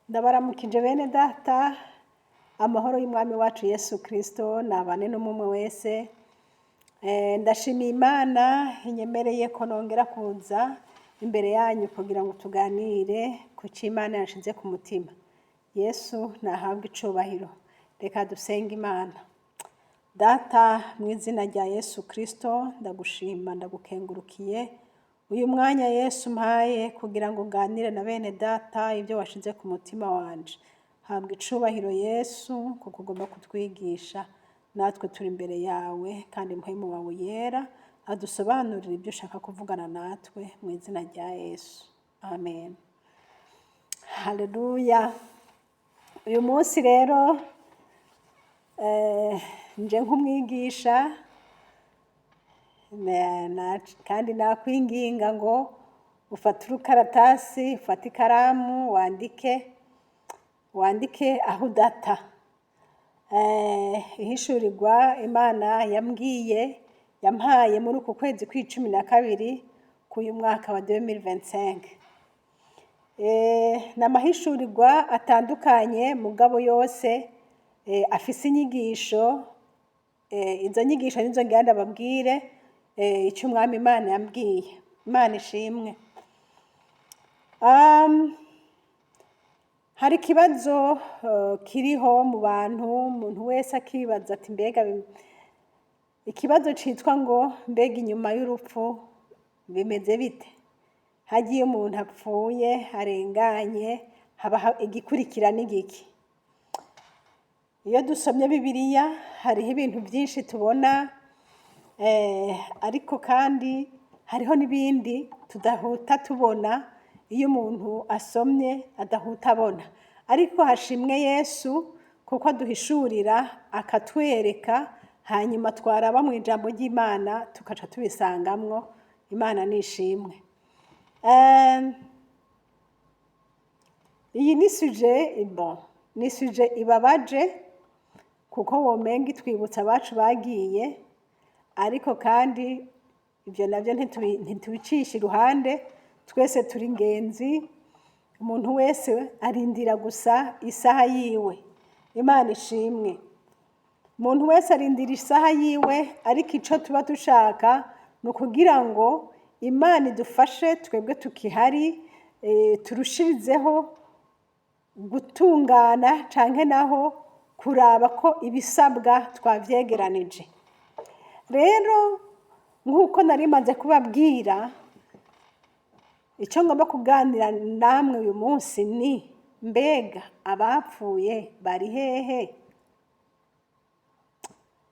Ndabaramukije bene data, amahoro y'umwami wacu Yesu Kristo nabane n'umwe wese. Ndashimiye Imana inyemereye ko nongera kuza imbere yanyu kugira ngo tuganire ku cyo Imana yashize ku mutima. Yesu nahabwe icubahiro. Reka dusenge Imana. Data, mu izina rya Yesu Kristo ndagushima ndagukengurukiye uyu mwanya Yesu mpaye kugira ngo nganire na bene data ibyo washize ku mutima wanje. Habwa icubahiro Yesu kuko ugomba kutwigisha, natwe turi imbere yawe kandi mpwemu wawe yera adusobanurira ibyo ushaka kuvugana natwe mu izina rya Yesu. Amen. Haleluya. Uyu munsi rero nje nk'umwigisha kandi nakwinginga ngo ufate urukaratasi, ufate ikaramu, wandike aho udata. Ihishurirwa Imana yampaye muri uku kwezi kwa12 k'uyu mwaka wa 2025. N'amahishurirwa atandukanye mugabo yose afise inyigisho. Izo nyigisho nizo ngira ndababwire icyo umwami Imana yambwiye. Imana ishimwe. Hari ikibazo kiriho mu bantu, umuntu wese akibaza ati mbega ikibazo citwa ngo mbega inyuma y'urupfu bimeze bite? Hagiye umuntu apfuye arenganye haba igikurikira n'igiki? Iyo dusomye Bibiliya hariho ibintu byinshi tubona, ariko kandi hariho n'ibindi tudahuta tubona. Iyo umuntu asomye adahuta abona, ariko hashimwe Yesu kuko aduhishurira akatwereka, hanyuma twaraba mu ijambo ry'Imana tukaca tubisangamwo. Imana nishimwe. Iyi ni suje ibabaje kuko womenga itwibutsa abacu bagiye, ariko kandi ibyo nabyo ntitubicisha iruhande. Twese turi ingenzi, umuntu wese arindira gusa isaha yiwe. Imana ishimwe. Umuntu wese arindira isaha yiwe, ariko icyo tuba dushaka ni ukugira ngo Imana idufashe twebwe tukihari, turushirizeho gutungana canke naho kuraba ko ibisabwa twavyegeranije. Rero nk'uko nari maze kubabwira, icyo ngomba kuganira namwe uyu munsi ni mbega abapfuye bari hehe?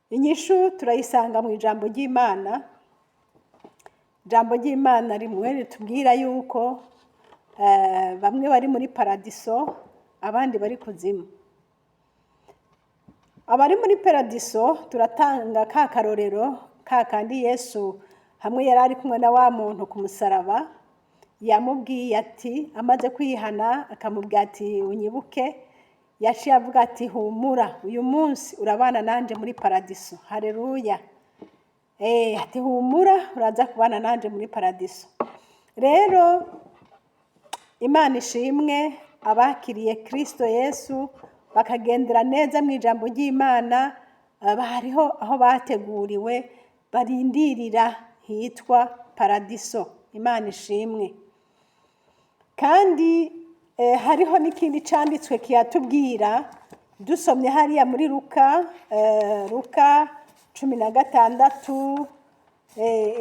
Inyishu turayisanga mu ijambo ry'Imana. Ijambo ry'Imana rimwe ritubwira yuko bamwe bari muri paradiso, abandi bari kuzimu. Abari muri paradiso turatanga ka karorero kandi Yesu hamwe yari ari kumwe na wa muntu ku musaraba yamubwiye ati, amaze kwihana akamubwira ati unyibuke, yaciye avuga ati humura, uyu munsi urabana nanje muri paradiso. Haleluya. Ati humura uraza kubana nanje muri paradiso. Rero Imana ishimwe, abakiriye Kristo Yesu bakagendera neza mu ijambo ry'Imana, hariho aho bateguriwe barindirira hitwa paradiso. Imana ishimwe. Kandi hariho n'ikindi canditswe kiyatubwira, dusomye hariya muri Luka 16,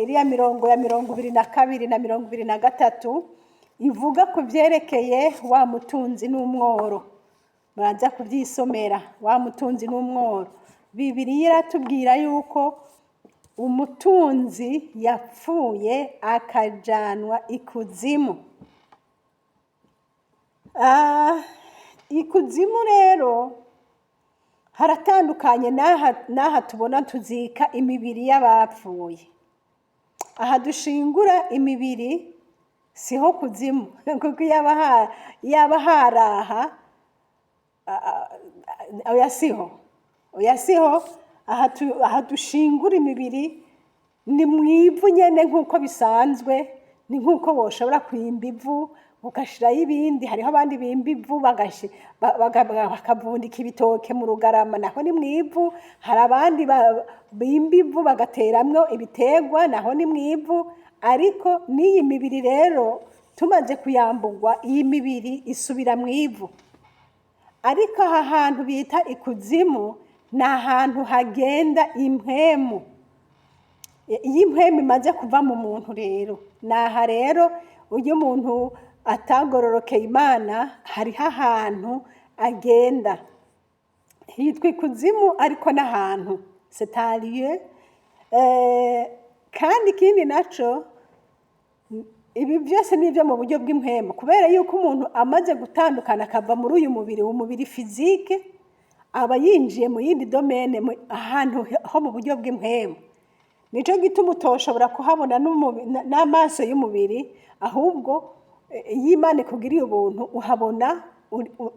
iriya mirongo ya 22 na 23 ivuga ku vyerekeye wa mutunzi n'umworo. Muraza kuvyisomera, wa mutunzi n'umworo. Bibiliya iratubwira yuko umutunzi yapfuye akajanwa ikuzimu. Ikuzimu rero haratandukanye n'aha tubona tuzika imibiri y'abapfuye. Aha dushingura imibiri siho kuzimu, kuko yaba haraha oya siho. Aha dushingura imibiri ni mwivu nyene nk'uko bisanzwe, ni nk'uko woshobora kwimba ivu ugashiraho ibindi. Hariho abandi bimba ivu bakavundika ibitoke mu rugarama, naho ni mwivu. Hari abandi bimba ivu bagateramwo ibiterwa, naho ni mwivu. Ariko n'iyi mibiri rero tumaze kuyamburwa, iyi mibiri isubira mwivu. Ariko aha hantu bita ikuzimu ni ahantu hagenda impwemu. Iyo impwemu imaze kuva mu muntu rero, naha rero uyu muntu atagororokeye Imana, hariho ahantu agenda hitwa ikuzimu, ariko n'ahantu setariye. Kandi ikindi naco, ibi byose ni ibyo mu buryo bw'impwemu, kubera yuko umuntu amaze gutandukana akava muri uyu mubiri, umubiri fizike, aba yinjiye mu yindi domene, ahantu ho mu buryo bw'impwemu. Nico gituma utoshobora kuhabona n'amaso y'umubiri, ahubwo iyo Imana ikugiriye ubuntu uhabona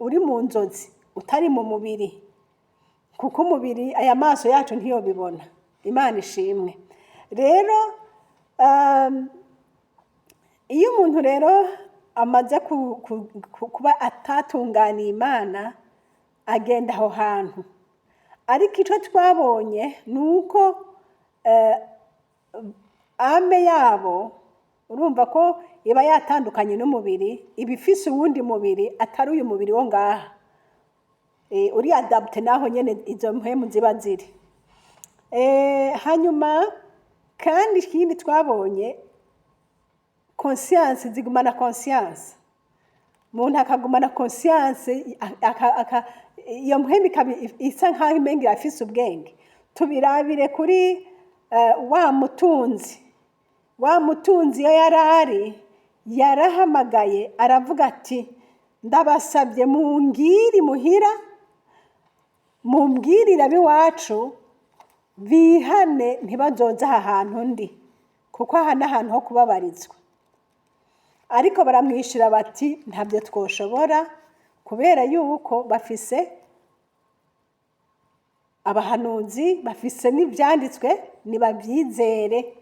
uri mu nzozi, utari mu mubiri, kuko umubiri aya maso yacu ntiyobibona. Imana ishimwe. Rero iyo umuntu rero amaze kuba atatunganiye Imana, agenda aho hantu. Ariko icyo twabonye ni uko ame yabo, urumva ko iba yatandukanye n'umubiri, iba ifise uwundi mubiri atari uyu mubiri wo ngaha. Uri adapte naho nyene izo mpwemu ziba ziri. Hanyuma kandi ikindi twabonye, conscience zigumana conscience. Umuntu akagumana conscience, iyo mpwemu ikaba isa nkaho imenga irafise ubwenge. Tubirabire kuri wa mutunzi iyo yarari, yarahamagaye aravuga ati, ndabasabye mungiri muhira, mumbwirire ab'iwacu bihane ntibazoza aha hantu ndi, kuko aha ni ahantu ho kubabarizwa. Ariko baramwishira bati, ntabyo twoshobora, kubera yuko bafise abahanuzi, bafise n'ivyanditswe, nibabyizere.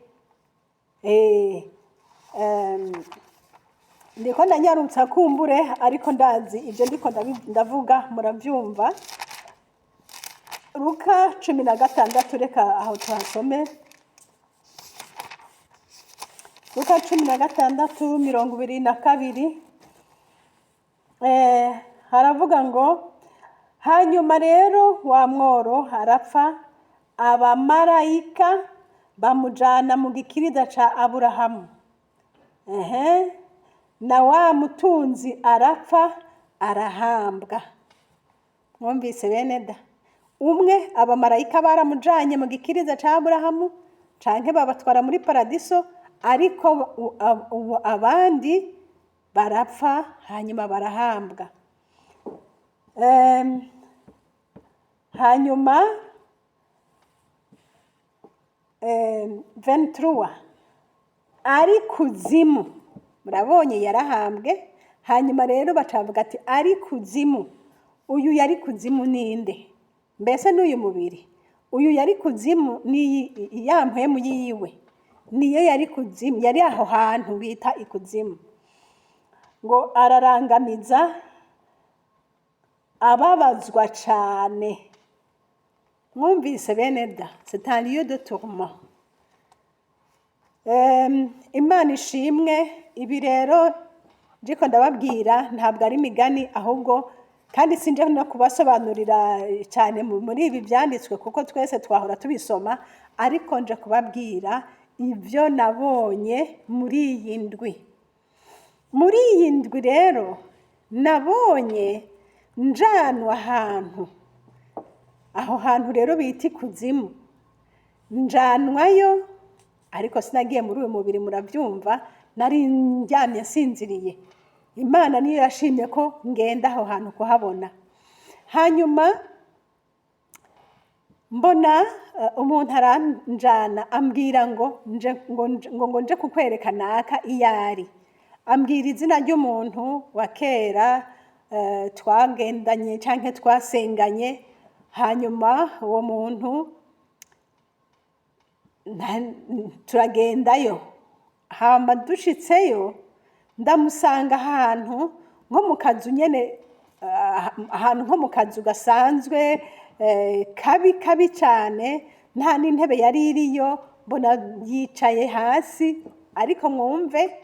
Ndiko ndanyarutsa kumbure, ariko ndazi ibyo ndiko ndavuga murabyumva. Luka 16, reka aho tuhasome. Luka 16:22. Haravuga ngo, hanyuma rero wa mworo arapfa, abamarayika bamujana mu gikiriza ca Aburahamu. Na wa mutunzi arapfa, arahambwa. Mwumvise bene da? Umwe abamarayika baramujanye mu gikiriza ca Aburahamu, canke babatwara muri paradiso, ariko abandi barapfa hanyuma barahambwa. Hanyuma 23 ari kuzimu, murabonye yarahambwe. Hanyuma rero bacavuga ati, ari kuzimu. Uyu yari kuzimu ninde? Mbese n'uyu mubiri? Uyu yari kuzimu ni ya mpwemu yiwe, niyo yari kuzimu, yari aho hantu bita ikuzimu. Ngo ararangamiza, ababazwa cane. Mwumvise bene da? C'est un lieu de tourment. Imana ishimwe. Ibi rero ndiko ndababwira ntabwo ari imigani, ahubwo kandi sinje no kubasobanurira cyane muri ibi byanditswe, kuko twese twahora tubisoma, ariko nje kubabwira ibyo nabonye muri iyi ndwi. Muri iyi ndwi rero nabonye njanwa ahantu. Aho hantu rero bita ikuzimu. Njanwayo, ariko sinagiye muri uyu mubiri, murabyumva, nari ndyamye sinziriye. Imana niyo yashimye ko ngenda aho hantu kuhabona. Hanyuma mbona umuntu aranjana, ambwira ngo nje kukwereka naka iyari. Ambwira izina ry'umuntu wa kera twagendanye canke twasenganye. Hanyuma uwo muntu turagendayo. Hama dushitseyo ndamusanga ahantu nko mu kazu nyene, ahantu nko mu kazu gasanzwe kabi cyane, nta n'intebe yari iriyo, mbona yicaye hasi. Ariko mwumve,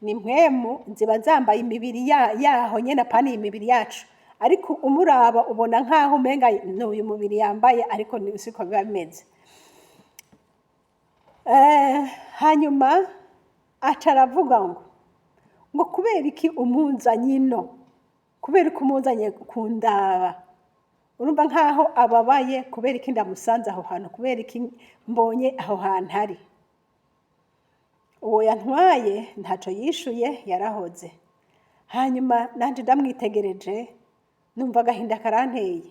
ni mpwemu ziba zambaye imibiri yaho nyene, apana imibiri yacu. Ariko umuraba ubona nkaho umenga n'uyu mubiri yambaye, ariko siko biba bimeze. Hanyuma aca aravuga ngo kubera iki umunzanye ino, kubera ko umunzanye kundaba. Urumva nkaho ababaye kubera iki ndamusanze aho hantu, kubera iki mbonye aho hantu ari. Uwo yantwaye ntaco yishuye, yarahoze. Hanyuma nanje ndamwitegereje, numva agahinda karanteye.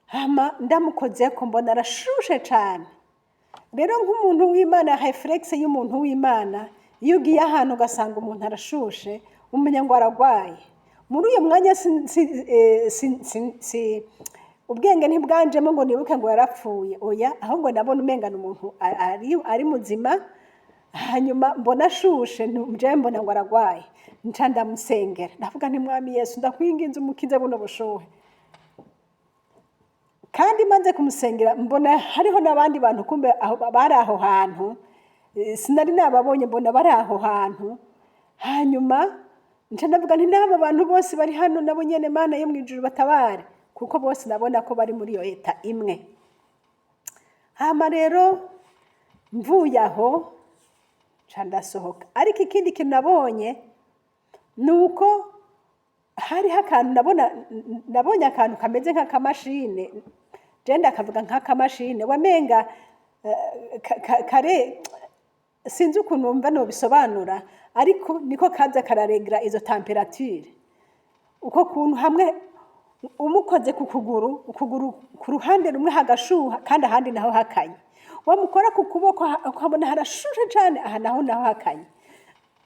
Hama ndamukozeko mbona arashushe cane. Rero nk'umuntu w'Imana, reflex y'umuntu w'Imana, iyo ugiye ahantu ugasanga umuntu arashushe, umenya ngo aragwaye. Muri uyu mwanya ubwenge ntibwanjemo ngo nibuke ngo yarapfuye, oya, ahubwo nabona umenga n'umuntu ari muzima. Hanyuma mbona ashushe, nje mbona ngo aragwaye, nca ndamusengera, ndavuga nti Mwami Yesu, ndakwinginze umukize buno bushuhe. Kandi maze kumusengera mbona hariho n'abandi bantu kumbe bari aho hantu, sinari nababonye, mbona bari aho hantu. Hanyuma nca ndavuga nti n'aba bantu bose bari hano nabo nyene Mana yo mwijuru batabare, kuko bose nabona ko bari muri iyo eta imwe. Hama rero mvuye aho nca ndasohoka. Ariko ikindi kintu nabonye nuko hariho akantu nabonye akantu kameze nk'akamashine, jenda akavuga nk'akamashine wamenga kare, sinzi ukuntu numva no bisobanura, ariko niko kaza kararegra izo temperature. Uko kuntu hamwe umukoze ku kuguru ku ruhande rumwe hagashuha, kandi ahandi naho hakanye. Wamukora ku kuboko ukabona harashushe cyane, aha naho hakanye.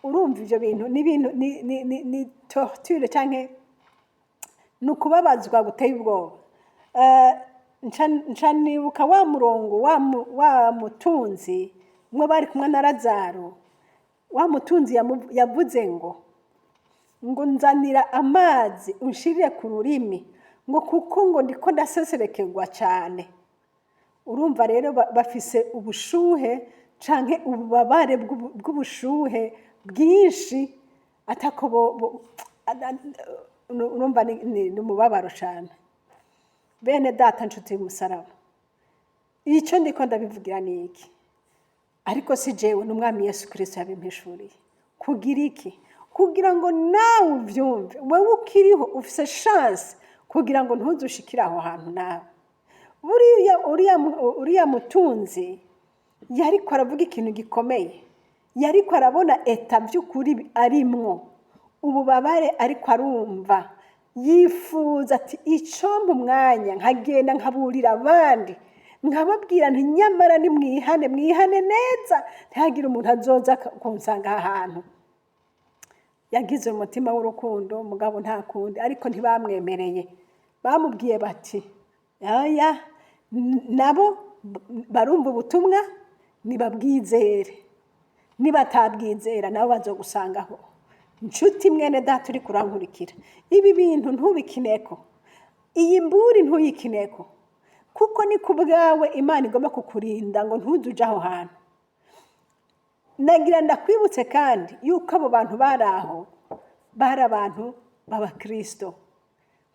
Urumva ivyo bintu ni ibintu ni torture canke nukubabazwa guteye ubwoba. Nca nibuka wa murongo wa mutunzi mwe bari kumwe na Lazaro. Wa mutunzi yavuze ngo nzanira amazi unshirire ku rurimi, ngo kuko ngo ndiko ndaseserekerwa cyane. Urumva rero bafise ubushuhe canke ububabare bw'ubushuhe bwinshi, atako urumva ni umubabaro cyane. Bene data nshuti y'umusaraba, icyo ndiko ndabivugira ni iki? Ariko si jewe, n'Umwami Yesu Kristo yabimpishuriye. Kugira iki? Kugira ngo nawe uvyumve, wewe ukiriho ufise chance kugira ngo ntuzushikire aho hantu nawe. Uriya mutunzi yariko aravuga ikintu gikomeye, yariko arabona eta by'ukuri arimwo, ububabare ariko arumva, yifuza ati icyo mu mwanya nkagenda nkaburira abandi, nkababwira nti nyamara ni mwihane neza, ntihagire umuntu azoza kunsanga ahantu. Yagize umutima w'urukundo, mugabo nta kundi, ariko ntibamwemereye. Bamubwiye bati aya nabo barumva ubutumwa, nibabwizere, nibatabwizera nabo bazogusangaho. Nshuti mwene data uri kurankurikira, ibi bintu ntubikineko, iyi mburi ntuyikineko, kuko ni kubwawe Imana igomba kukurinda ngo ntuzuje aho hantu. Nagira ndakwibutse kandi yuko abo bantu bari aho bari abantu b'Abakristo,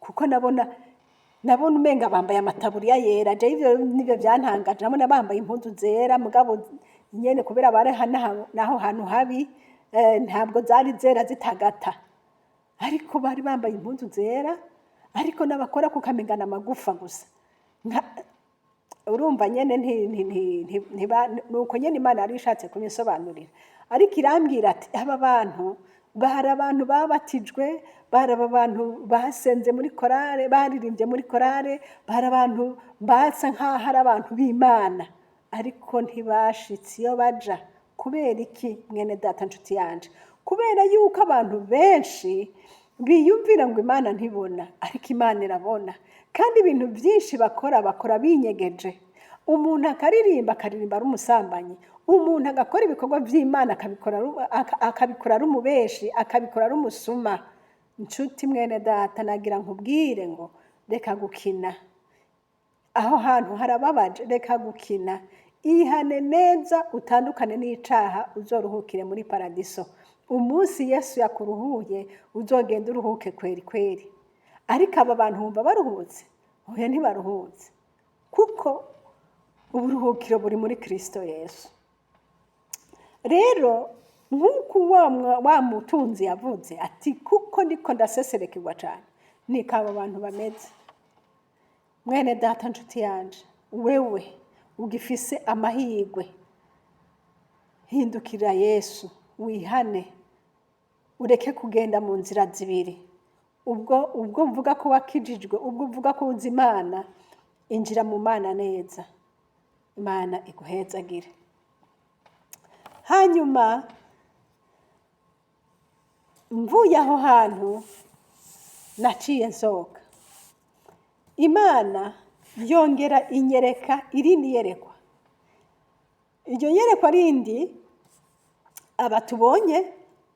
kuko nabona umenga bambaye amataburiya yera. Je ivyo nibyo byantangaje, nabona bambaye impuzu zera, mugabo nyene kubera bari naho hantu habi, ntabwo zari zera zitagata, ariko bari bambaye impuzu zera, ariko n'abakora kukamengana amagufa gusa. Urumva nyene nuko nyene Imana yari ishatse kunyisobanurira. Ariko irambwira ati aba bantu bari abantu babatijwe, bari abantu basenze muri korale, baririmbye muri korale, bari abantu basa nk'aho ari abantu b'Imana, ariko ntibashitse iyo baja. Kubera iki mwene data nshuti yanje? Kubera yuko abantu benshi biyumvira ngo Imana ntibona, ariko Imana irabona. Kandi ibintu byinshi bakora binyegeje. Umuntu akaririmba ari umusambanyi, umuntu agakora ibikorwa by'Imana akabikora ari umubeshi, akabikora ari umusuma. Nshuti mwene data, nagira nkubwire ngo reka gukina. Aho hantu harababaje, reka gukina. Ihane neza, utandukane n'icaha, uzoruhukire muri paradiso. Umunsi Yesu yakuruhuye, uzogenda uruhuke kweri kweri. Ariko aba bantu bumva baruhutse? Oya, ntibaruhutse. Kuko uburuhukiro buri muri Kristo Yesu. Rero nk'uko wa mutunzi yavuze ati kuko ndiko ndaseserekirwa cyane, niko aba bantu bameze. Mwene data, nshuti yanje, wewe ugifise amahirwe, hindukira Yesu, wihane, ureke kugenda mu nzira zibiri. Ubwo mvuga ko wakijijwe, ubwo uvuga ko uzi Imana, injira mu Mana neza. Imana iguhezagire. Hanyuma mvuye aho hantu naciye nsohoka. Imana yongera inyereka irindi yerekwa. Iryo yerekwa rindi abatubonye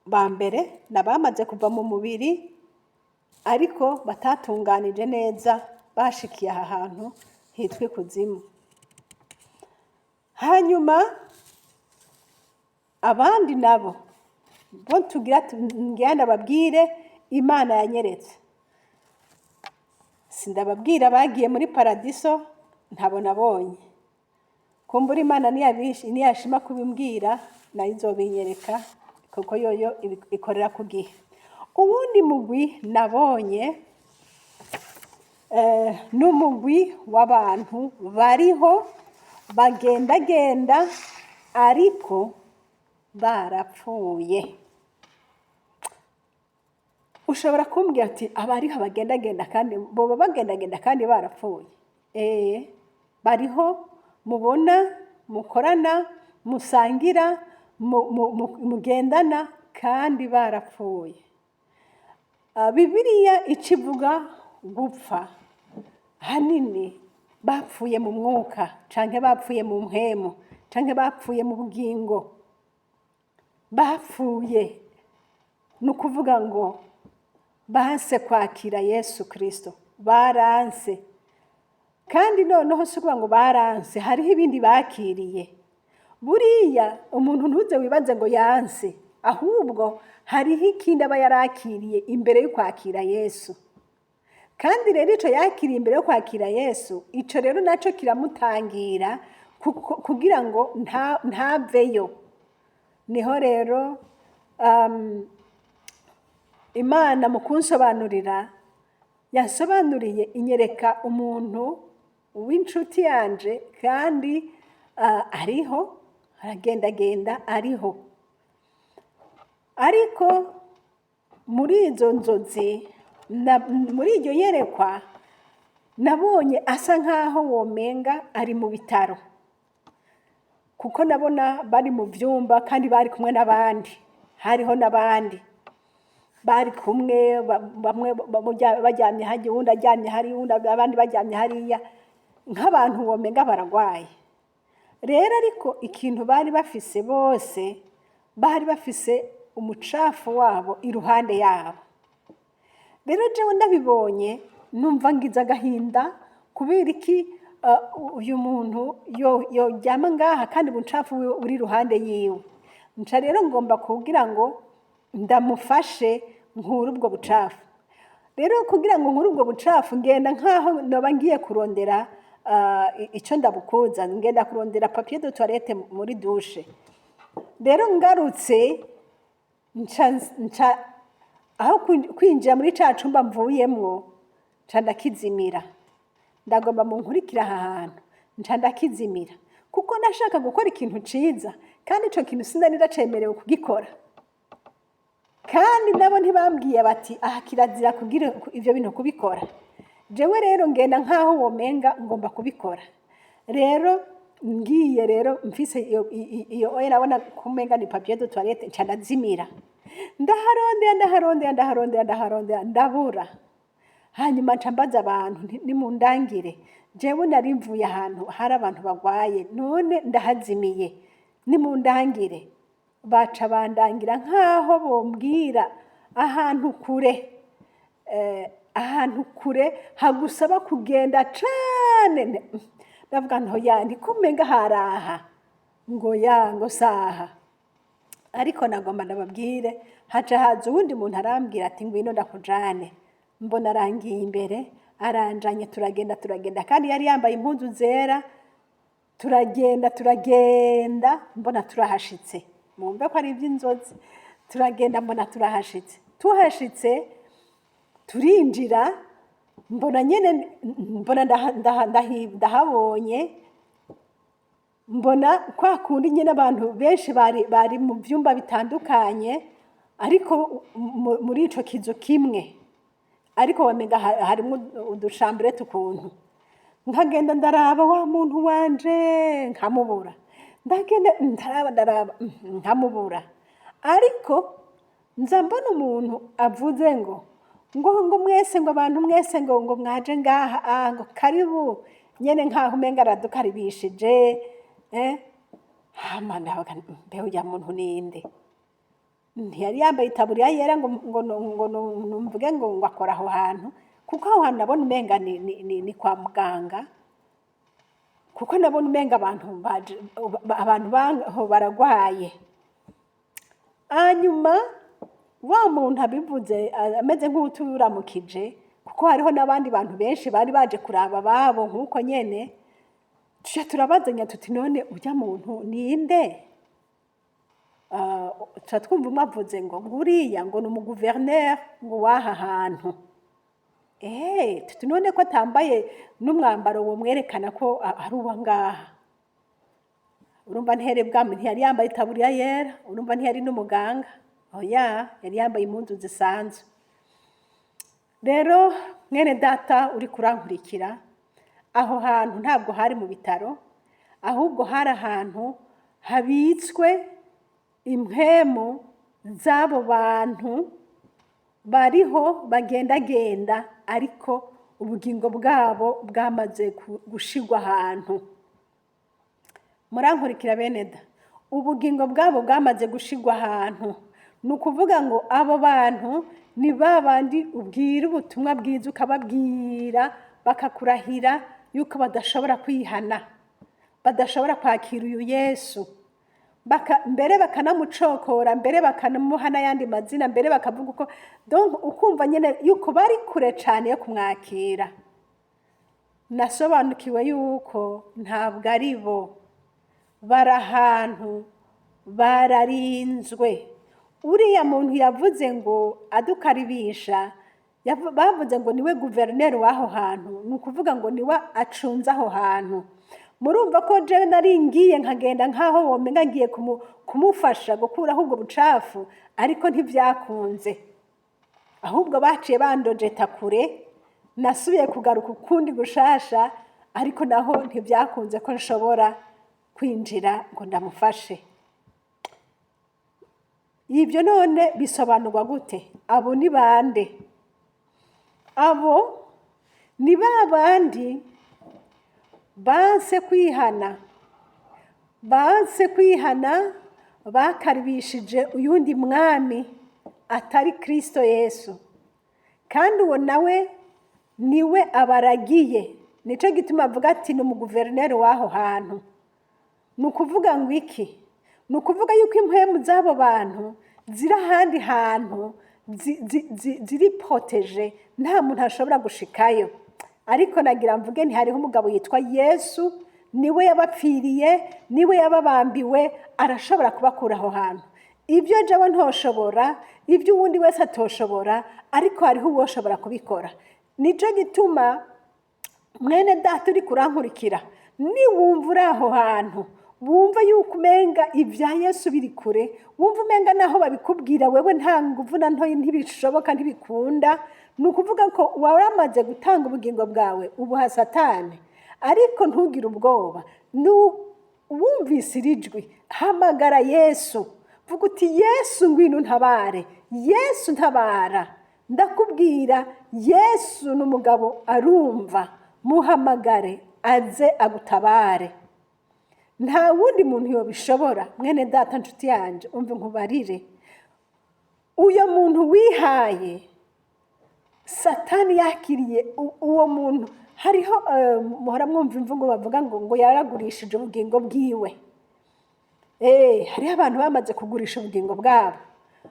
ba mbere nabamaze kuva mu mubiri ariko batatunganije neza, bashikiye aha hantu hitwa ikuzimu. Hanyuma abandi nabo bo tugira ngenda babwire Imana yanyeretse. Sindababwira bagiye muri paradiso, ntabo nabonye. Kumbura Imana niyashima kubimbwira, nayo izobinyereka kuko yoyo ikorera ku gihe. Uwundi mugwi nabonye n'umugwi w'abantu bariho bagendagenda ariko barapfuye. Ushobora kumbwira ati abariho bagendagenda kandi boba bagendagenda kandi barapfuye? Bariho, mubona, mukorana, musangira, mugendana kandi barapfuye. Bibiliya icivuga gupfa hanini bapfuye mu mwuka, canke bapfuye mu mpwemu, canke bapfuye mu bugingo. Bapfuye nukuvuga ngo banse kwakira Yesu Kristo, baranse. Kandi noneho si ukuvuga ngo baranse, hariho ibindi bakiriye. Buriya umuntu ntuze wibaze ngo yanse, ahubwo hariho ikindi aba yarakiriye imbere yo kwakira Yesu. Kandi rero ico yakiriye imbere yo kwakira Yesu, ico rero naco kiramutangira kugira ngo ntaveyo. Niho rero Imana mu kunsobanurira yasobanuriye inyereka umuntu w'inshuti yanje kandi ariho aragendagenda ariho. Ariko muri izo nzozi muri iryo yerekwa nabonye asa nkaho womenga ari mu bitaro. Kuko nabona bari mu vyumba kandi bari kumwe n'abandi. Hariho n'abandi bari kumwe, bamwe bajyamye hariya, uwundi ajyamye hariya, abandi bajyamye hariya, nk'abantu womenga baragwaye. Rero ariko ikintu bari bafise bose, bari bafise umucafu wabo iruhande yabo. Rero jewe ndabibonye numva ngize agahinda kubera iki uyu muntu yojyama ngaha kandi umucafu uri iruhande yiwe. Nca rero ngomba kugira ngo ndamufashe nkure ubwo bucafu. Rero kugira ngo nkure ubwo bucafu ngenda nkaho noba ngiye kurondera icyo ndabukoza, ngenda kurondera papier de toilette muri douche. Rero ngarutse nca aho kwinjira muri ca cumba mvuyemwo nca ndakizimira. Ndagomba munkurikira aha hantu nca ndakizimira kuko ndashaka gukora ikintu ciza kandi ico kintu sinari ndacemerewe kugikora. Kandi nabo ntibambwiye bati aha kirazira kugira ivyo bintu kubikora. Jewe rero ngenda nkaho womenga ngomba kubikora. Rero ngiye rero mfise iyo oya nabona kumenga ni papier de toilette nca ndazimira. Ndaharondera ndabura. Hanyuma nca mbaza abantu nimundangire. Jewe nari mvuye ahantu hari abantu bagwaye, none ndahazimiye. nimundangire. Baca bandangira nk'aho bombwira ahantu kure hagusaba kugenda cane. Ndavuga nto ndiko umenga haraha ngo saha. Ariko nagomba ndababwire, haca haza uwundi muntu arambwira ati ngwino ndakujane. Mbona arangiye imbere, aranjanye turagenda kandi yari yambaye impuzu zera. Turagenda mbona turahashitse. Mumbe ko ari iby'inzozi. Turagenda mbona turahashitse. Tuhashitse turinjira, mbona ndahabonye, mbona kwa kundi nyene abantu benshi bari mu vyumba bitandukanye, ariko muri ico kizu kimwe, ariko wamenga harimo udushambure tukuntu. Nkagenda ndaraba wa muntu wanje nkamubura, ndagenda ndaraba nkamubura. Ariko nza mbona umuntu avuze ngo mwese, ngo abantu mwese, ngo mwaje ngaha, ngo karibu, nyene nkaho umenga aradukaribishije. Hama ndavuga mbe urya muntu ninde? Ntiyari yambaye itaburiya yera ngo numvuge ngo akora aho hantu, kuko aho hantu nabona umenga ni kwa muganga, kuko nabona umenga abantu baho baragwaye. Hanyuma wa muntu abivuze ameze nk'uturamukije, kuko hariho n'abandi bantu benshi bari baje kuraba babo nk'uko nyene. Tuje turabazanya tuti none urya muntu ninde? Twumva umwe avuze ngo nguriya ngo ni umuguverineri ngo w'aha hantu. Tuti none ko atambaye n'umwambaro wo mwerekana ko ari uwa ngaha. Urumva ntere bwami ntiyari yambaye itaburiya yera, urumva ntiyari n'umuganga. Oya, yari yambaye impuzu zisanzwe. Rero mwene data uri kurankurikira, aho hantu ntabwo hari mu bitaro, ahubwo hari ahantu habitswe impwemu z'abo bantu bariho bagendagenda, ariko ubugingo bwabo bwamaze gushigwa ahantu. Murankurikira bene da, ubugingo bwabo bwamaze gushigwa ahantu. Ni ukuvuga ngo abo bantu ni babandi ubwira ubutumwa bwiza ukababwira, bakakurahira yuko badashobora kwihana, badashobora kwakira uyu Yesu. Mbere bakanamucokora, mbere bakanamuha n'ayandi mazina, mbere bakavuga uko, donc ukumva nyene yuko bari kure cane yo kumwakira. Nasobanukiwe yuko ntabwo ari bo, bari ahantu bararinzwe. Uriya muntu yavuze ngo adukaribisha, bavuze ngo niwe guverineri w'aho hantu, ni ukuvuga ngo niwe acunze aho hantu. Murumva ko jewe nari ngiye nkagenda nkaho womenga ngiye kumufasha gukuraho ubwo bucafu, ariko ntivyakunze. Ahubwo baciye bandojeta kure, nasubiye kugaruka ukundi gushasha, ariko naho ntivyakunze ko nshobora kwinjira ngo ndamufashe. Ibyo none bisobanurwa gute? Abo ni bande? Abo ni babandi banse kwihana, bakaribishije uyundi mwami atari Kristo Yesu, kandi uwo nawe niwe abaragiye. Nico gituma avuga ati ni umuguverineri w'aho hantu. Ni ukuvuga ngo iki? Ni ukuvuga yuko impwemu z'abo bantu ziri ahandi hantu, ziri protege, nta muntu ashobora gushikayo. Ariko nagira mvuge ntihariho umugabo yitwa Yesu, niwe yabapfiriye, niwe yababambiwe, arashobora kubakura aho hantu. Ibyo jewe ntoshobora, ibyo uwundi wese atoshobora, ariko hariho uwoshobora kubikora. Nico gituma mwene data uri kurankurikira, niwumva uri aho hantu, wumva yuko umenga ibya Yesu biri kure, wumva umenga naho babikubwira wewe nta nguvu na ntoyi, ntibishoboka, ntibikunda, ni ukuvuga ko waramaze gutanga ubugingo bwawe ubuha Satani. Ariko ntugire ubwoba, wumvise irijwi, hamagara Yesu, vuga uti Yesu ngwino untabare, Yesu ntabara. Ndakubwira Yesu n'umugabo arumva, muhamagare aze agutabare. nta wundi muntu yobishobora. Mwene data nshuti yanje, umve nkubarire, uyo muntu wihaye Satani yakiriye uwo muntu. Hariho muhora mwumva imvugo bavuga ngo yaragurishije ubugingo bwiwe. Hariho abantu bamaze kugurisha ubugingo bwabo,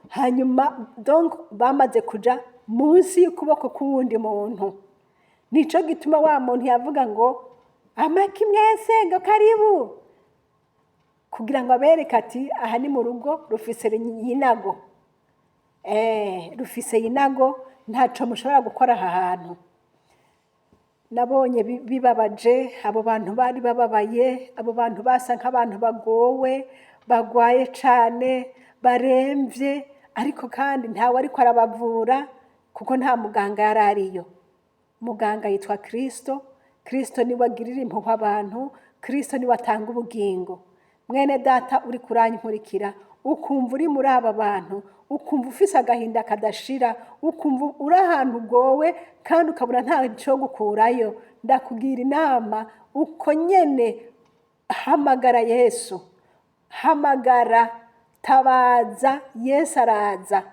hanyuma donc bamaze kuja munsi y'ukuboko k'uwundi muntu. Nico gituma wa muntu yavuga ngo amaki mwese ngo karibu, kugira ngo abereke ati aha ni mu rugo rufise yinago. Rufise yinago, ntaco mushobora gukora aha hantu. Nabonye bibabaje, abo bantu bari bababaye, abo bantu basa nk'abantu bagowe, bagwaye cane, baremvye, ariko kandi ntawe ariko arabavura kuko nta muganga yari ariyo. Muganga yitwa Kristo. Kristo niwe agirira impuhwe abantu. Kristo niwe atanga ubugingo. Mwene data uri kurankurikira, ukumva uri muri aba bantu, ukumva ufise agahinda kadashira, ukumva uri ahantu ugowe kandi ukabura nta cyo gukurayo, ndakugira inama uko nyene, hamagara Yesu. Hamagara, tabaza, Yesu araza.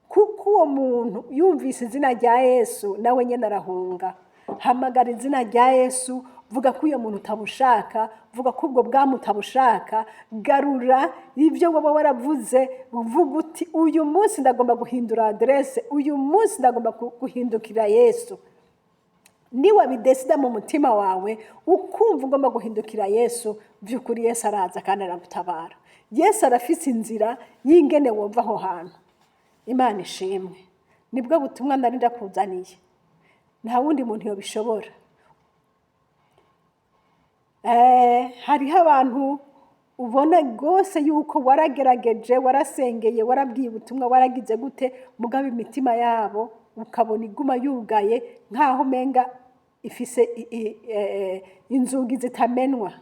Kuko uwo muntu yumvise izina rya Yesu nawe nyene arahunga. Hamagara izina rya Yesu, vuga ko uyo muntu utabushaka, vuga ko ubwo bwamu utabushaka, garura ibyo wowe waravuze, vuga uti uyu munsi ndagomba guhindura adresse, uyu munsi ndagomba guhindukira Yesu. Niwe bidesida mu mutima wawe, ukumva ugomba guhindukira Yesu, by'ukuri Yesu araza kandi aragutabara. Yesu arafise inzira y'ingene wumva aho hantu. Imana ishimwe. Nibwo butumwa nari ndakuzaniye. Nta wundi muntu yobishobora. Hariho abantu ubona gose yuko waragerageje, warasengeye, warabwiye ubutumwa, waragize gute, mugabo imitima yabo ukabona iguma yugaye nkaho menga ifise inzugi zitamenwa.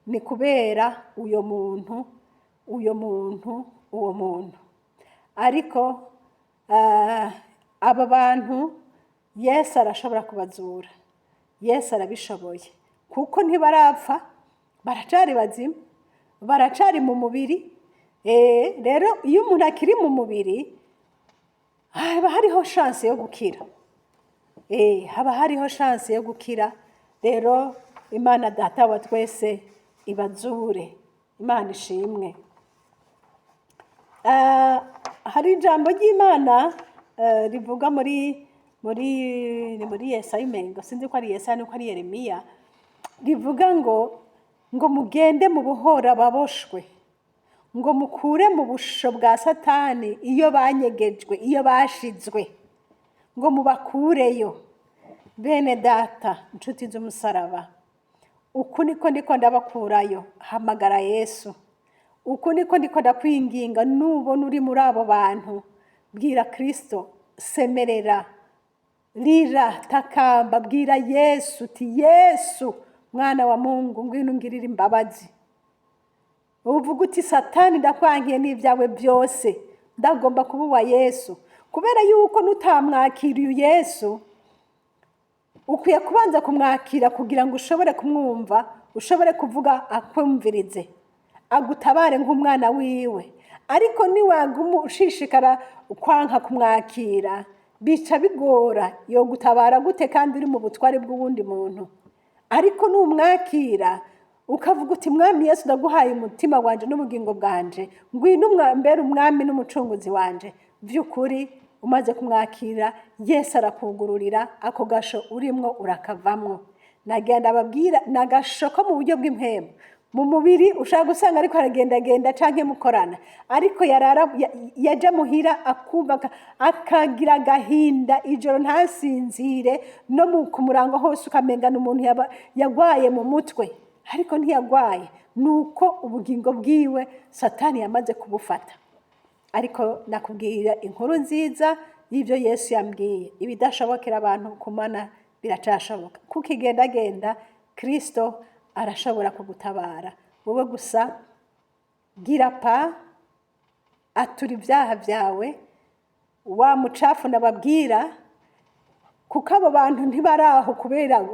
Ni kubera uwo muntu. Ariko aba bantu Yesu arashobora kubazura. Yesu arabishoboye. Kuko ntibarapfa, baracari bazima, baracari mu mubiri. Rero iyo umuntu akiri mu mubiri, haba hariho chance yo gukira. Haba hariho chance yo gukira. Rero Imana Data wa twese ibazure. Imana ishimwe. Hari ijambo ry'Imana rivuga muri Yesaya umengo, sinzi ko ari Yesaya nuko ari Yeremiya, rivuga ngo mugende mu buhora baboshwe, ngo mukure mu busho bwa Satani iyo banyegejwe, iyo bashizwe, ngo mubakureyo. Bene data, inshuti z'umusaraba, uku niko ndiko ndabakurayo. Hamagara Yesu. Uku niko ndiko ndakwinginga, nubona uri muri abo bantu, bwira Kristo, semerera, lira, takamba, bwira Yesu uti Yesu mwana wa Mungu, ngwino ungirire imbabazi. Uvuga uti Satani ndakwankiye n'ibyawe byose, ndagomba kuba uwa Yesu. Kubera yuko nutamwakiriye Yesu, ukwiye kubanza kumwakira kugira ngo ushobore kumwumva, ushobore kuvuga akumvirize, agutabare nk'umwana wiwe. Ariko niwaguma ushishikara kwanka kumwakira, bica bigora, yo gutabara gute kandi uri mu butware bw'uwundi muntu. Ariko numwakira ukavuga uti Mwami Yesu, ndaguhaye umutima wanje n'ubugingo bwanje, ngwino mbere umwami n'umucunguzi wanje, by'ukuri umaze kumwakira Yesu arakugururira ako gasho urimwo urakavamwo. Nagenda babwira nagasho ko mu buryo bw'impemu. Mu mubiri ushaka gusanga ariko aragendagenda canke mukorana, ariko yaja muhira akumva akagira agahinda ijoro ntasinzire, no ku murango hose ukamengana umuntu yagwaye mu mutwe, ariko ntiyagwaye. Nuko ubugingo bwiwe Satani yamaze kubufata. Ariko nakubwira inkuru nziza y'ibyo Yesu yambwiye. Ibidashobokera abantu kumana biracashoboka. Kuko igendagenda Kristo arashobora kugutabara. Wowe gusa gira pa, atura ibyaha byawe, wa mucafu nababwira, kuko abo bantu ntibaraho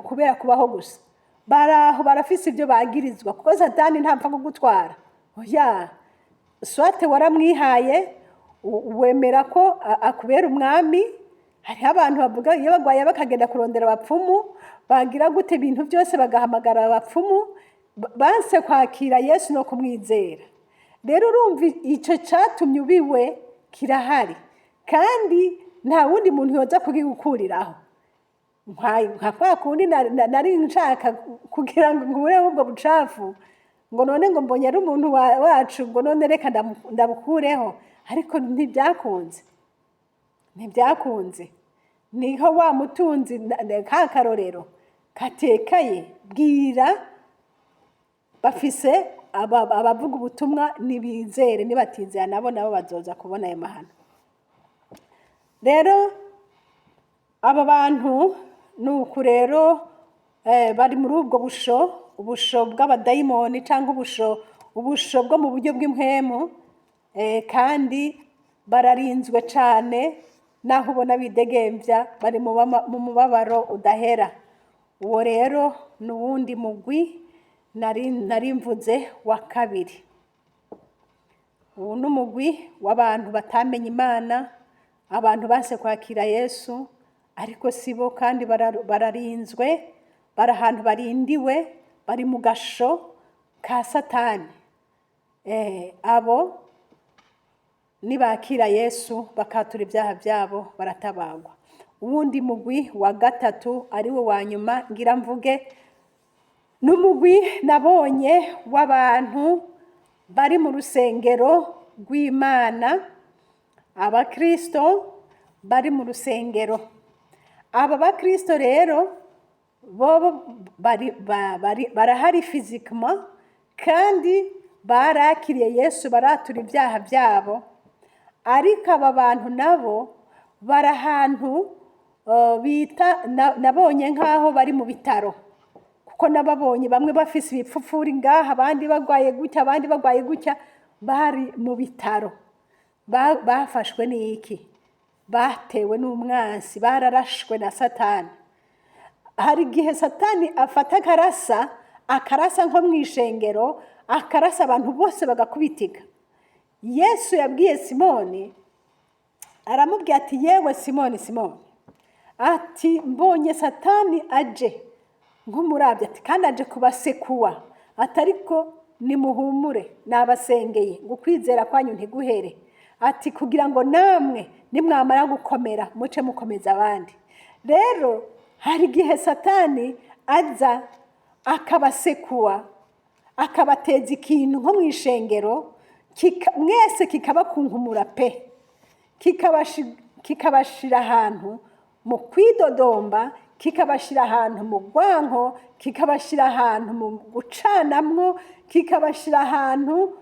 kubera kubaho gusa. baraho barafise ibyo bagirizwa, kuko Satani ntapfa kugutwara. Oya, swate waramwihaye, wemera ko akubera umwami. Hariho abantu bavuga iyo bagwaye bakagenda kurondera abapfumu, bagira gute ibintu byose bagahamagara abapfumu, banse kwakira Yesu no kumwizera. Rero urumva icyo cyatumye ubiwe kirahari, kandi nta wundi muntu yoza kugigukuriraho. Nka kwa kundi nari nshaka kugira ngo nkure ubwo bucafu, ngo none ngo mbonye ari umuntu wacu, ngo none reka ndabukureho, ariko ntibyakunze. Niho wa mutunzi ka karorero katekaye, bwira bafise abavuga ubutumwa nibizere, nibatizera nabo bazoza kubona ayo mahano. Rero aba bantu nuko rero bari muri ubwo ubusho bw'abadayimoni cyangwa ubusho bwo mu buryo bw'impwemu, kandi bararinzwe cyane, naho ubona bidegembya, bari mu mubabaro udahera. Uwo rero ni uwundi mugwi nari mvuze wa kabiri. Uwo ni umugwi w'abantu batamenye Imana, abantu banse kwakira Yesu, ariko sibo kandi bararinzwe, bari ahantu barindiwe, bari mu gasho ka Satani. Abo nibakira Yesu bakatura ibyaha byabo baratabagwa. Uwundi mugwi wa gatatu ari wo wa nyuma ngira mvuge, n'umugwi nabonye w'abantu bari mu rusengero rw'Imana, abakristo bari mu rusengero. Aba bakristo rero bo barahari fizikama, kandi barakiriye Yesu, baratura ibyaha byabo, ariko aba bantu nabo bari ahantu bita, nabonye nk'aho bari mu bitaro, kuko nababonye bamwe bafise ibipfupfuri ngaha, abandi bagwaye gutya, abandi bagwaye gutya, bari mu bitaro. Bafashwe n'iki? Batewe n'umwansi, bararashwe na Satani. Hari igihe Satani afata akarasa nko mu ishengero, akarasa abantu bose bagakubitika. Yesu yabwiye Simoni, aramubwira ati, yewe Simoni, ati mbonye Satani aje nk'umurabyo, ati kandi aje kubasekuwa, ati ariko nimuhumure, nabasengeye ngo kwizera kwanyu ntiguhere, ati kugira ngo namwe nimwamara gukomera muce mukomeza abandi. Rero hari igihe Satani aza akabasekuwa, akabateza ikintu nko mu ishengero, mwese kikabakunkumura pe, kikabashira ahantu mu kwidodomba, kikabashira ahantu mu rwanko, kikabashira ahantu mu gucanamwo, kikabashira ahantu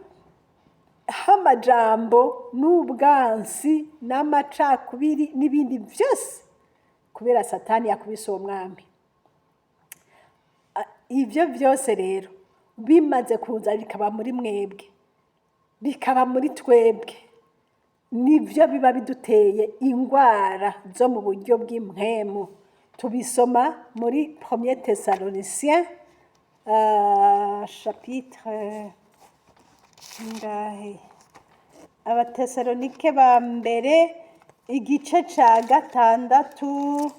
h'amajambo n'ubwansi n'amacakubiri n'ibindi byose, kubera Satani yakubise uwo mwami. Ibyo byose rero bimaze kuza bikaba muri mwebwe, bikaba muri twebwe, nibyo biba biduteye ingwara zo mu buryo bw'impwemu. Tubisoma muri 1 Thessaloniciens chapitre ngahe, Abatesalonike ba mbere igice ca 6,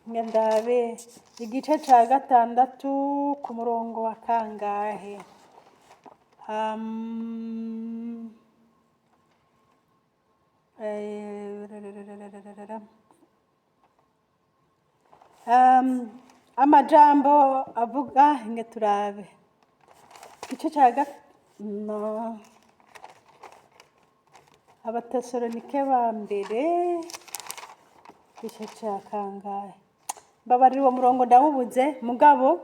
ngendabe igice ca 6 ku murongo wa kangahe. Amajambo avuga nge turabe igice ca Abatesalonike ba mbere igice ca kangahe, mbabarira uwo murongo ndawubuze, mugabo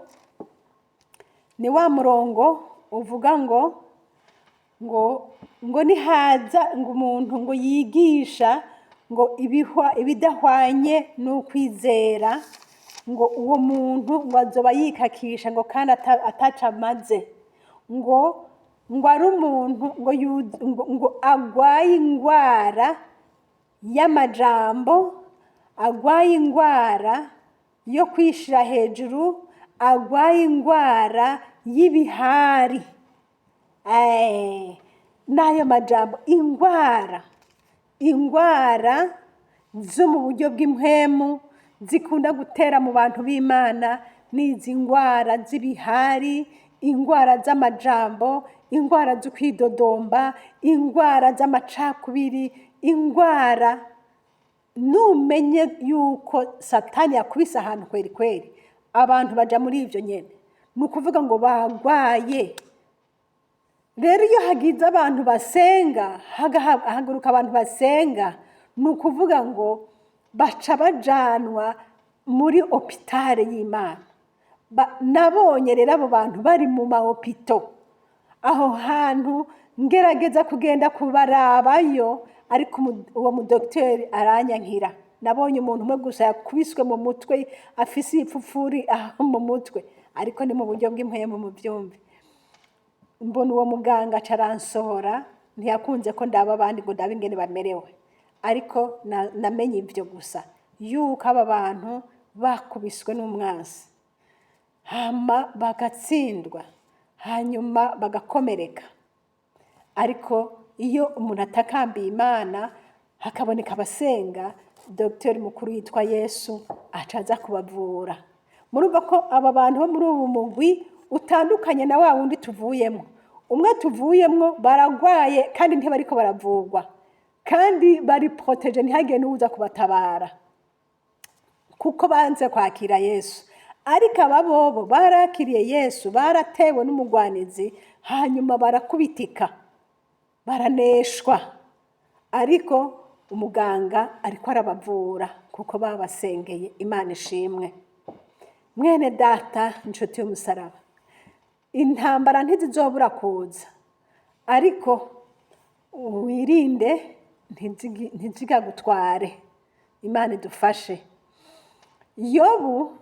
ni wa murongo uvuga ngo nihaza ngo umuntu ngo yigisha ngo ibidahwanye n'ukwizera, ngo uwo muntu ngo azoba yikakisha ngo kandi ataca amaze, ngo ari umuntu ngo agwaye ingwara y'amajambo, agwaye indwara yo kwishira hejuru, agwaye indwara y'ibihari. N'ayo majambo indwara zo mu buryo bw'impwemu zikunda gutera mu bantu b'Imana, n'izi ndwara z'ibihari, indwara z'amajambo, indwara zo kwidodomba, indwara z'amacakubiri, indwara numenye yuko Satani yakubise ahantu kweri abantu baja muri ivyo nyene, ni ukuvuga ngo bagwaye. Rero iyo hagize abantu basenga, haguruka abantu basenga, ni ukuvuga ngo baca bajanwa muri hopitale y'Imana. Nabonye rero abo bantu bari mu mahopito, aho hantu ngerageza kugenda kubarabayo, ariko uwo mudokiteri aranyankira. Nabonye umuntu umwe gusa yakubiswe mu mutwe, afise ipfupfuri mu mutwe, ariko ni mu buryo bw'impwemu mu byumve. Mbona uwo muganga acaransohora, ntiyakunze ko ndaba abandi ngo ndabe ingene bamerewe, ariko namenye ivyo gusa, yuko aba bantu bakubiswe n'umwansi, hama bagatsindwa, hanyuma bagakomereka. Ariko iyo umuntu atakambiye Imana, hakaboneka abasenga, Dr. mukuru yitwa Yesu acaza kubavura. Murumva ko aba bantu bo muri ubu mugwi utandukanye na wa wundi tuvuyemo. Umwe tuvuyemo baragwaye kandi ntibariko baravurwa, kandi bari protege, ntihagire n'uza kubatabara kuko banze kwakira Yesu. Ariko aba bobo barakiriye Yesu, baratewe n'umugwanizi, hanyuma barakubitika, baraneshwa, ariko umuganga ariko arabavura kuko babasengeye. Imana ishimwe. Mwene data, inshuti y'umusaraba, intambara ntizizobura kuza, ariko wirinde ntizigagutware. Imana idufashe. Yobu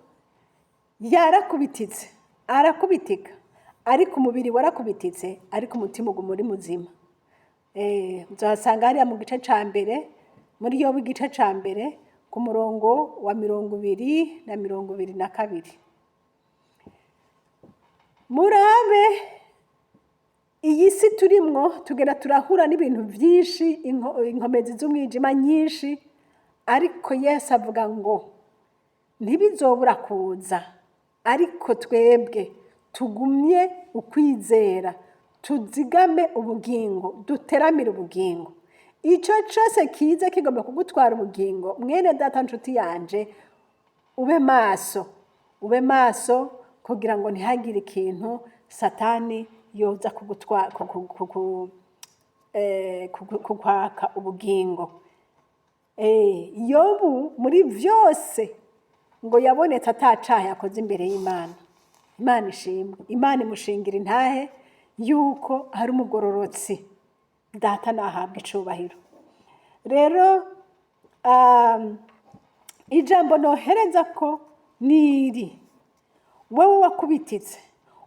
yarakubititse, arakubitika, ariko umubiri warakubititse, ariko umutima uguma uri muzima. Uzasanga hariya mu gice ca mbere, muri Yobu igice ca mbere, ku murongo wa 20 na 22. Murabe iyi si turimwo, tugenda turahura n'ibintu vyinshi, inkomezi z'umwijima nyinshi, ariko Yesu avuga ngo ntibizobura kuza, ariko twebwe tugumye ukwizera, tuzigame ubugingo, duteramire ubugingo. Ico cose kiza kigomba kugutwara ubugingo, mwene data, nshuti yanje, ube maso kugira ngo ntihagire ikintu Satani yoza kukwaka ubugingo. Yobu muri vyose ngo yabonetse atacaha yakoze imbere y'Imana. Imana ishimwe. Imana imushingira intahe yuko hari umugororotsi. Data nahabwa icubahiro. Rero ijambo nohereza ko niri, wewe wakubititse,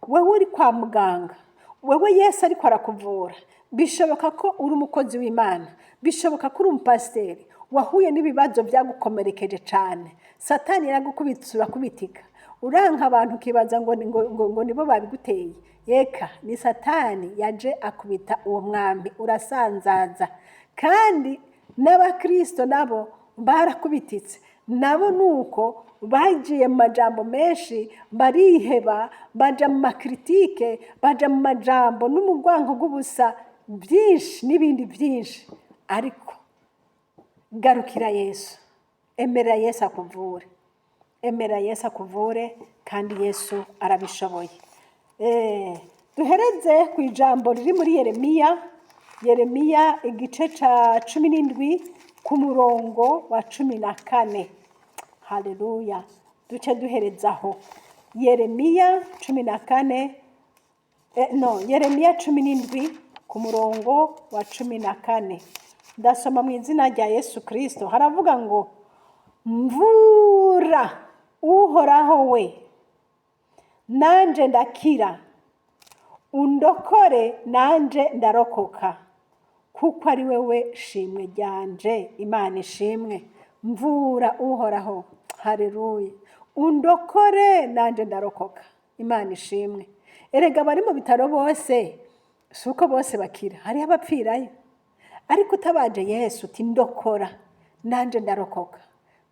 wewe uri kwa muganga, wewe Yesu ariko arakuvura, bishoboka ko uri umukozi w'Imana, bishoboka ko uri umupasiteri, wahuye n'ibibazo byagukomerekeje cyane, Satani yaragukubitse urakubitika, uranka abantu ukibaza ngo nibo babiguteye. Yeka, ni Satani yaje akubita uwo mwami, urasanzaza. Kandi n'abakristo nabo barakubititse, nabo nuko bagiye mu majambo menshi, bariheba, baja mu makritike, baja mu majambo n'umugwanko bw'ubusa byinshi n'ibindi byinshi. Ariko garukira Yesu, emera Yesu akuvure, emera Yesu akuvure, kandi Yesu arabishoboye. Duhereze ku ijambo riri muri Yeremiya igice ca 17 ku murongo wa 14. Haleluya. Duce duherezaho Yeremiya 17 ku murongo wa 14. Ndasoma mu izina rya Yesu Kristo. Haravuga ngo, mvura Uhoraho we, nanje ndakira, undokore nanje ndarokoka, kuko ari wewe shimwe ryanje. Imana ishimwe. mvura uhoraho, haleluya, undokore nanje ndarokoka. Imana ishimwe. Erega bari mu bitaro bose suko bose bakira, hari abapfirayo, ariko utabaje Yesu uti ndokora nanje ndarokoka.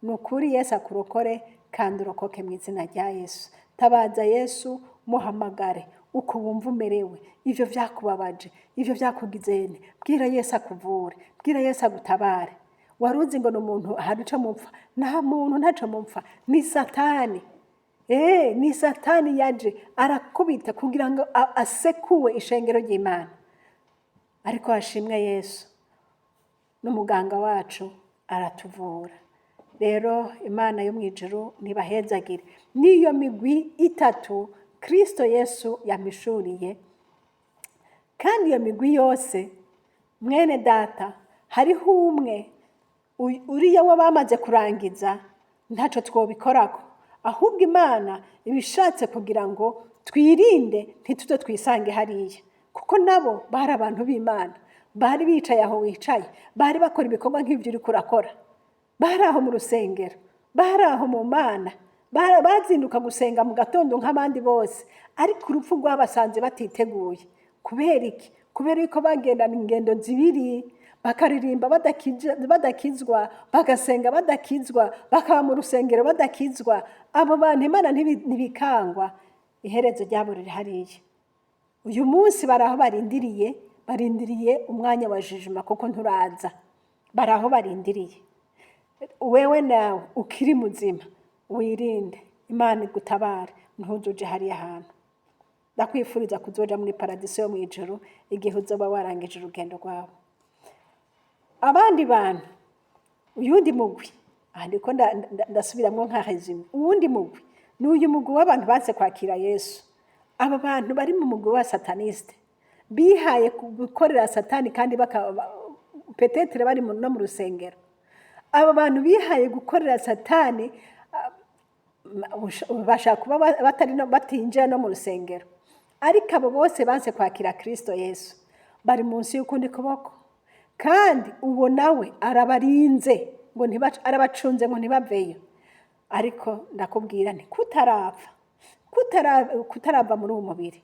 Nukuri Yesu akurokore kandi urokoke mu izina rya Yesu. Tabaza Yesu, muhamagare uko wumva umerewe, ivyo vyakubabaje, ivyo vyakugizene, bwira Yesu akuvure, bwira Yesu agutabare. Waruzi ngo n'umuntu haruca mupfa, nta muntu ntaco mupfa, ni Satani. Ni Satani yaje arakubita kugira ngo asekuwe ishengero ry'Imana. Ariko hashimwe Yesu, n'umuganga wacu aratuvura. Rero Imana yo mwijuru nibahezagire. Niyo migwi itatu Kristo Yesu yamishuriye, kandi iyo migwi yose mwene data hariho umwe uriya wabamaze kurangiza ntaco twobikorako, ahubwo Imana ibishatse kugira ngo twirinde ntituze twisange hariya, kuko nabo bari abantu b'Imana, bari bicaye aho wicaye, bari bakora ibikorwa nk'ivyo uri kurakora, bari aho mu rusengero, bari aho mu Mana, bazinduka gusenga mu gatondo nk'abandi bose, ariko urupfu rwabasanze batiteguye. Kubera iki? Kubera yuko bagendana ingendo zibiri, bakaririmba badakizwa, bagasenga badakizwa, bakaba mu rusengero badakizwa. Abo bantu Imana ntibikangwa, iherezo ryabo riri hariya. Uyu munsi baraho barindiriye umwanya wa jijima, kuko nturaza. Baraho barindiriye. Wewe nawe ukiri muzima wirinde, Imana igutabare, ntuzuje hariya hantu. Ndakwifuriza kuzoja muri paradiso yo mwijuru igihe uzoba warangije urugendo rwawe. Abandi bantu, uyundi mugwi, ndiko ndasubiramwo nka resume. Uwundi mugwi n'uyu mugwi w'abantu banse kwakira Yesu. Aba bantu bari mu mugwi wa sataniste, bihaye gukorera Satani kandi petetre bari no mu rusengero. Aba bantu bihaye gukorera Satani bashaka kuba batinjira no mu rusengero, ariko abo bose banse kwakira Kristo Yesu bari munsi y'ukundi kuboko, kandi uwo nawe arabarinze ngo arabacunze ngo ntibaveyo. Ariko ndakubwira nti kutarava muri uwo mubiri,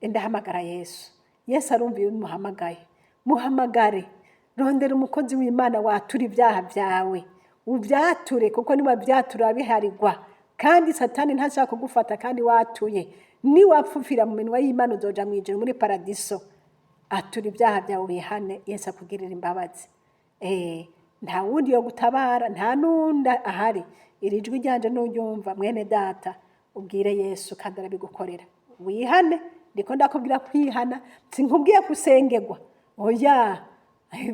ndahamagara Yesu. Yesu arumva iyo muhamagaye, muhamagare, rondera umukozi w'Imana watura ibyaha byawe, ubyature, kuko niba byatura biharigwa, kandi Satani ntashaka kugufata kandi watuye. Ni wapfupfira mu minwa y'Imana uzoja mwijuru muri paradiso. Atura ibyaha byawe wihane, Yesu akugirira imbabazi. Nta wundi yo gutabara, nta nunda ahari. Iri jwi ryanje n'uryumva mwene data, ubwire Yesu kandi arabigukorera. Wihane, ndiko ndakubwira kwihana, sinkubwiye kusengerwa. Oya,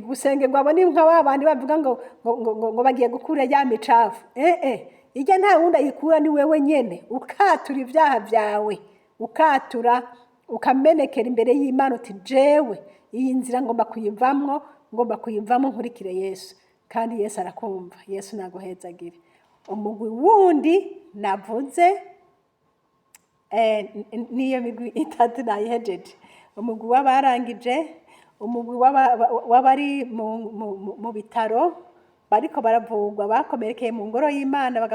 gusengerwa abo ni nka babandi bavuga ngo bagiye gukura ya micafu. Ijya nta wundi ayikura ni wewe nyene, ukatura ibyaha byawe, ukatura, ukamenekera imbere y'Imana uti jewe iyi nzira ngomba kuyivamo nkurikire Yesu. Kandi Yesu arakumva. Yesu naguhezagire. Umugwi wundi navuze niyo migwi itatu nayihejeje. Umugwi w'abarangije, umugwi w'abari mu bitaro bariko baravugwa, bakomerekeye mu ngoro y'Imana,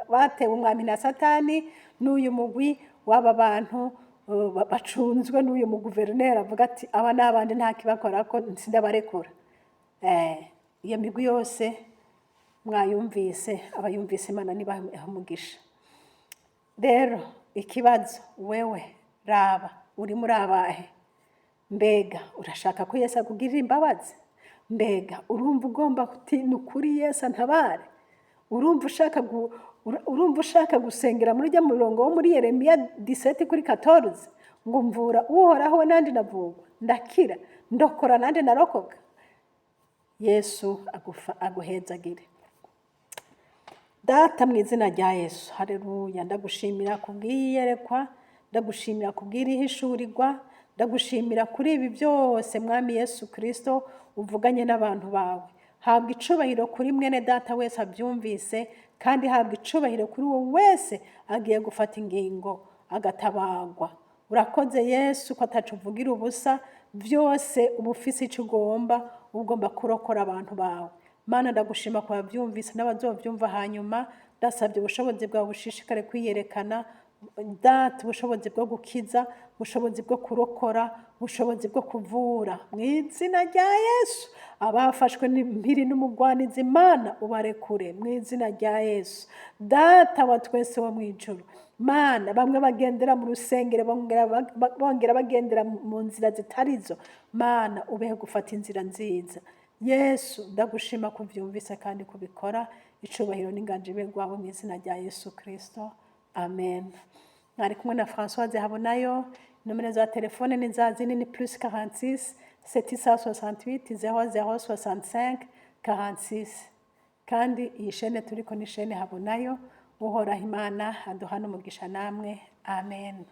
batewe umwami na Satani. N'uyu mugwi w'aba bantu bacunzwe n'uyu muguverineri avuga ati aba n'abandi nta kibakora ko sindabarekura. Iyo migwi yose mwayumvise, abayumvise Imana nibamugisha. Rero ikibazo, wewe raba, uri muri abahe? Mbega urashaka ko Yesu akugirira imbabazi? Mbega urumva ugomba kuti nukuri Yesu antabare? Urumva ushaka gusengera muri rya murongo wo muri Yeremiya 17:14 ngo mvura uhoraho nandi navugwa, ndakira, ndokora nandi narokoka? Yesu aguhezagire. Data mu izina rya Yesu, haleluya, ndagushimira kubwiyerekwa, ndagushimira kubwirihishurirwa, ndagushimira kuri ibi byose mwami Yesu Kristo uvuganye n'abantu bawe. Habwa icubahiro kuri mwene data wese abyumvise, kandi habwa icubahiro kuri uwo wese agiye gufata ingingo agatabagwa. Urakoze Yesu ko atacuvugira ubusa, byose ubufise icyo ugomba kurokora abantu bawe. Mana ndagushima kwa byumvise n'abazovyumva hanyuma, ndasabye ubushobozi bwawe bushishikare kwiyerekana, data ubushobozi bwo gukiza, ubushobozi bwo kurokora, ubushobozi bwo kuvura mu izina rya Yesu. Abafashwe n'impiri n'umugwanizi, Mana ubarekure mu izina rya Yesu. Data wa twese wo mwijuru, Mana bamwe bagendera mu rusengero bongera bagendera mu nzira zitarizo, Mana ubehe gufata inzira nziza. Yesu ndagushima kuvyumvise kandi kubikora, icubahiro n'inganji bibe rwawe mu izina rya Yesu Kristo, amen. Mwari kumwe na Françoise Habonayo. Nomero za telefone ni za zini ni +46 768 0065 46. Kandi iyi shene turiko ni shene Habonayo. Uhoraho Imana aduhana umugisha namwe, amen.